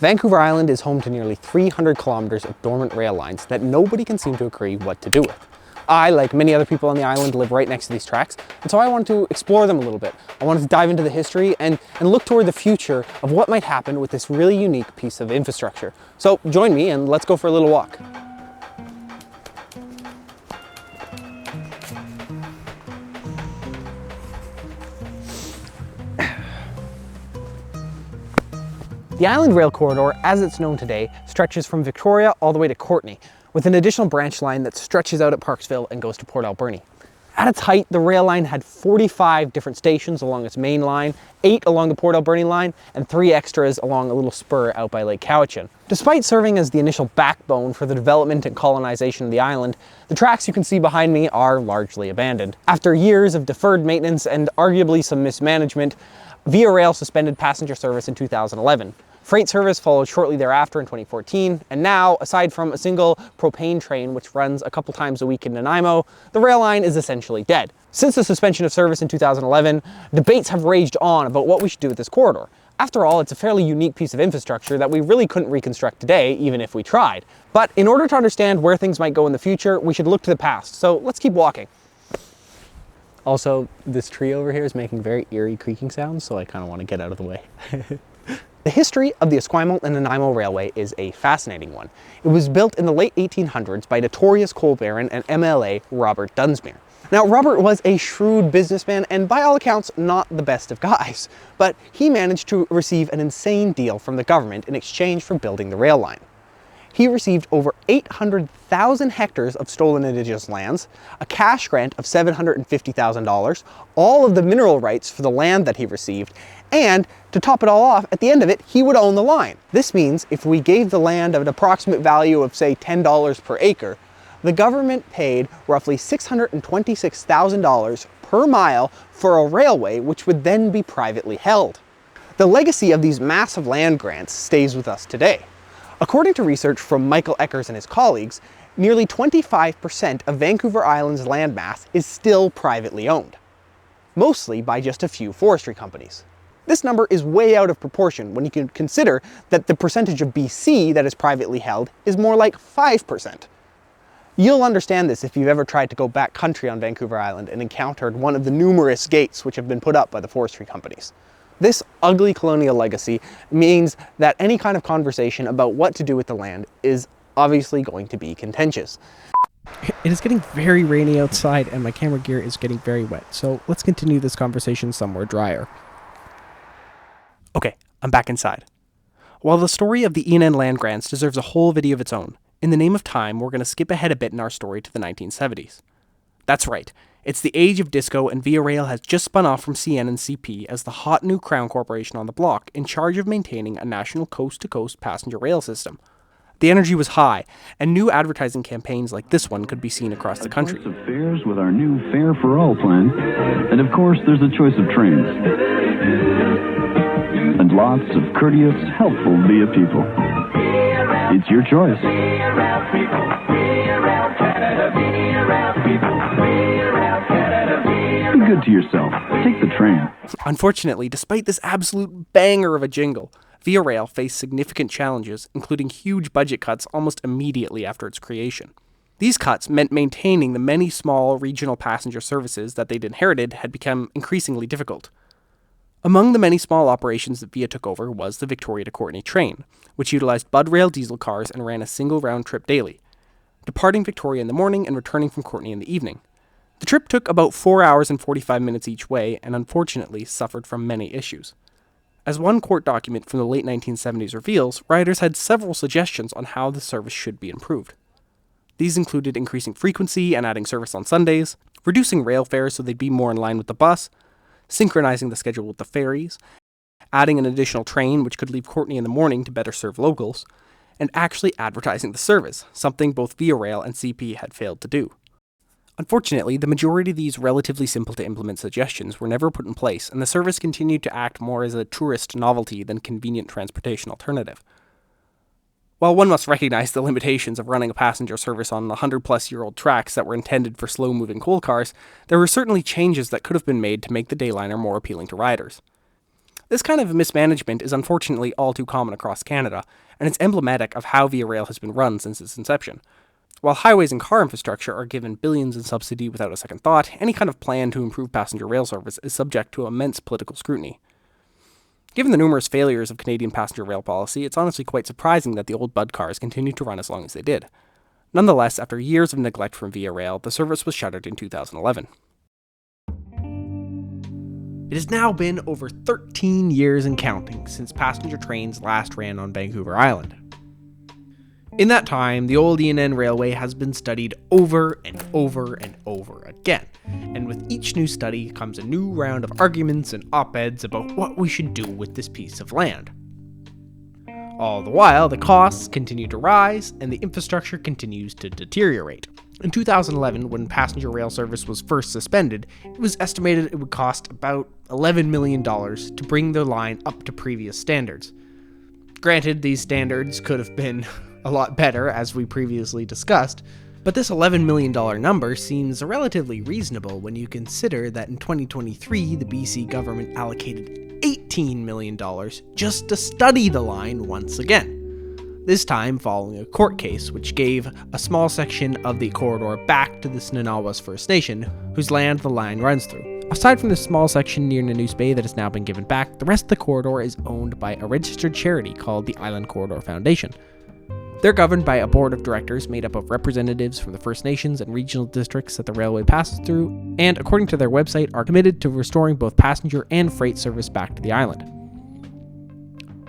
Vancouver Island is home to nearly 300 kilometers of dormant rail lines that nobody can seem to agree what to do with. I, like many other people on the island, live right next to these tracks, and so I wanted to explore them a little bit. I wanted to dive into the history and look toward the future of what might happen with this really unique piece of infrastructure. So join me and let's go for a little walk. The Island Rail Corridor, as it's known today, stretches from Victoria all the way to Courtenay, with an additional branch line that stretches out at Parksville and goes to Port Alberni. At its height, the rail line had 45 different stations along its main line, 8 along the Port Alberni line, and 3 extras along a little spur out by Lake Cowichan. Despite serving as the initial backbone for the development and colonization of the island, the tracks you can see behind me are largely abandoned. After years of deferred maintenance and arguably some mismanagement, Via Rail suspended passenger service in 2011. Freight service followed shortly thereafter in 2014, and now, aside from a single propane train which runs a couple times a week in Nanaimo, the rail line is essentially dead. Since the suspension of service in 2011, debates have raged on about what we should do with this corridor. After all, it's a fairly unique piece of infrastructure that we really couldn't reconstruct today, even if we tried. But in order to understand where things might go in the future, we should look to the past, so let's keep walking. Also, this tree over here is making very eerie creaking sounds, so I kind of want to get out of the way. The history of the Esquimalt and Nanaimo Railway is a fascinating one. It was built in the late 1800s by notorious coal baron and MLA Robert Dunsmuir. Now, Robert was a shrewd businessman and by all accounts not the best of guys, but he managed to receive an insane deal from the government in exchange for building the rail line. He received over 800,000 hectares of stolen Indigenous lands, a cash grant of $750,000, all of the mineral rights for the land that he received, and to top it all off, at the end of it, he would own the line. This means if we gave the land an approximate value of, say, $10 per acre, the government paid roughly $626,000 per mile for a railway which would then be privately held. The legacy of these massive land grants stays with us today. According to research from Michael Eckers and his colleagues, nearly 25% of Vancouver Island's landmass is still privately owned, mostly by just a few forestry companies. This number is way out of proportion when you can consider that the percentage of BC that is privately held is more like 5%. You'll understand this if you've ever tried to go backcountry on Vancouver Island and encountered one of the numerous gates which have been put up by the forestry companies. This ugly colonial legacy means that any kind of conversation about what to do with the land is obviously going to be contentious. It is getting very rainy outside and my camera gear is getting very wet, so let's continue this conversation somewhere drier. Okay, I'm back inside. While the story of the E&N land grants deserves a whole video of its own, in the name of time, we're going to skip ahead a bit in our story to the 1970s. That's right. It's the age of disco, and Via Rail has just spun off from CN and CP as the hot new crown corporation on the block, in charge of maintaining a national coast-to-coast passenger rail system. The energy was high, and new advertising campaigns like this one could be seen across the country. Of fares with our new Fare for All plan, and of course there's a choice of trains. And lots of courteous, helpful Via people. It's your choice. Be good to yourself. Take the train. Unfortunately, despite this absolute banger of a jingle, Via Rail faced significant challenges, including huge budget cuts almost immediately after its creation. These cuts meant maintaining the many small regional passenger services that they'd inherited had become increasingly difficult. Among the many small operations that Via took over was the Victoria to Courtenay train, which utilized Bud Rail diesel cars and ran a single round trip daily, departing Victoria in the morning and returning from Courtenay in the evening. The trip took about 4 hours and 45 minutes each way and unfortunately suffered from many issues. As one court document from the late 1970s reveals, riders had several suggestions on how the service should be improved. These included increasing frequency and adding service on Sundays, reducing rail fares so they'd be more in line with the bus, synchronizing the schedule with the ferries, adding an additional train which could leave Courtenay in the morning to better serve locals, and actually advertising the service, something both Via Rail and CP had failed to do. Unfortunately, the majority of these relatively simple to implement suggestions were never put in place, and the service continued to act more as a tourist novelty than convenient transportation alternative. While one must recognize the limitations of running a passenger service on 100-plus-year-old tracks that were intended for slow-moving coal cars, there were certainly changes that could have been made to make the Dayliner more appealing to riders. This kind of mismanagement is unfortunately all too common across Canada, and it's emblematic of how Via Rail has been run since its inception. While highways and car infrastructure are given billions in subsidy without a second thought, any kind of plan to improve passenger rail service is subject to immense political scrutiny. Given the numerous failures of Canadian passenger rail policy, it's honestly quite surprising that the old Bud cars continued to run as long as they did. Nonetheless, after years of neglect from Via Rail, the service was shuttered in 2011. It has now been over 13 years and counting since passenger trains last ran on Vancouver Island. In that time, the old E&N Railway has been studied over and over and over again, and with each new study comes a new round of arguments and op-eds about what we should do with this piece of land. All the while, the costs continue to rise and the infrastructure continues to deteriorate. In 2011, when passenger rail service was first suspended, it was estimated it would cost about $11 million to bring the line up to previous standards. Granted, these standards could have been a lot better, as we previously discussed, but this $11 million number seems relatively reasonable when you consider that in 2023, the BC government allocated $18 million just to study the line once again. This time following a court case which gave a small section of the corridor back to the Snanawas First Nation, whose land the line runs through. Aside from the small section near Nanoose Bay that has now been given back, the rest of the corridor is owned by a registered charity called the Island Corridor Foundation. They're governed by a board of directors made up of representatives from the First Nations and regional districts that the railway passes through, and according to their website, are committed to restoring both passenger and freight service back to the island.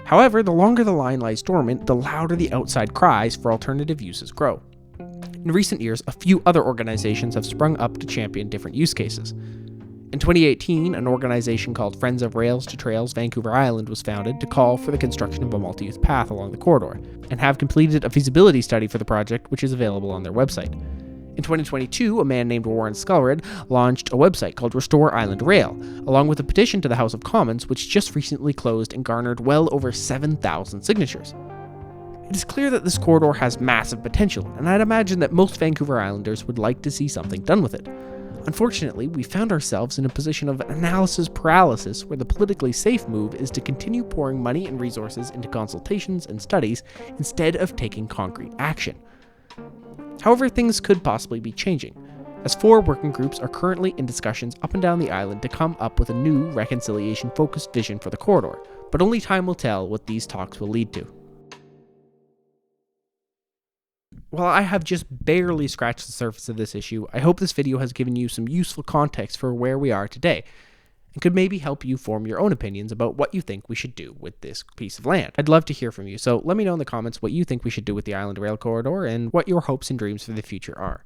However, the longer the line lies dormant, the louder the outside cries for alternative uses grow. In recent years, a few other organizations have sprung up to champion different use cases. In 2018, an organization called Friends of Rails to Trails Vancouver Island was founded to call for the construction of a multi-use path along the corridor, and have completed a feasibility study for the project, which is available on their website. In 2022, a man named Warren Skulred launched a website called Restore Island Rail, along with a petition to the House of Commons, which just recently closed and garnered well over 7,000 signatures. It is clear that this corridor has massive potential, and I'd imagine that most Vancouver Islanders would like to see something done with it. Unfortunately, we found ourselves in a position of analysis paralysis where the politically safe move is to continue pouring money and resources into consultations and studies instead of taking concrete action. However, things could possibly be changing, as 4 working groups are currently in discussions up and down the island to come up with a new reconciliation-focused vision for the corridor, but only time will tell what these talks will lead to. While I have just barely scratched the surface of this issue, I hope this video has given you some useful context for where we are today, and could maybe help you form your own opinions about what you think we should do with this piece of land. I'd love to hear from you, so let me know in the comments what you think we should do with the Island Rail Corridor and what your hopes and dreams for the future are.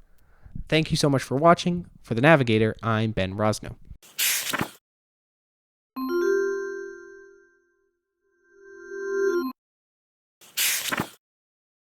Thank you so much for watching. For The Navigator, I'm Ben Rosno.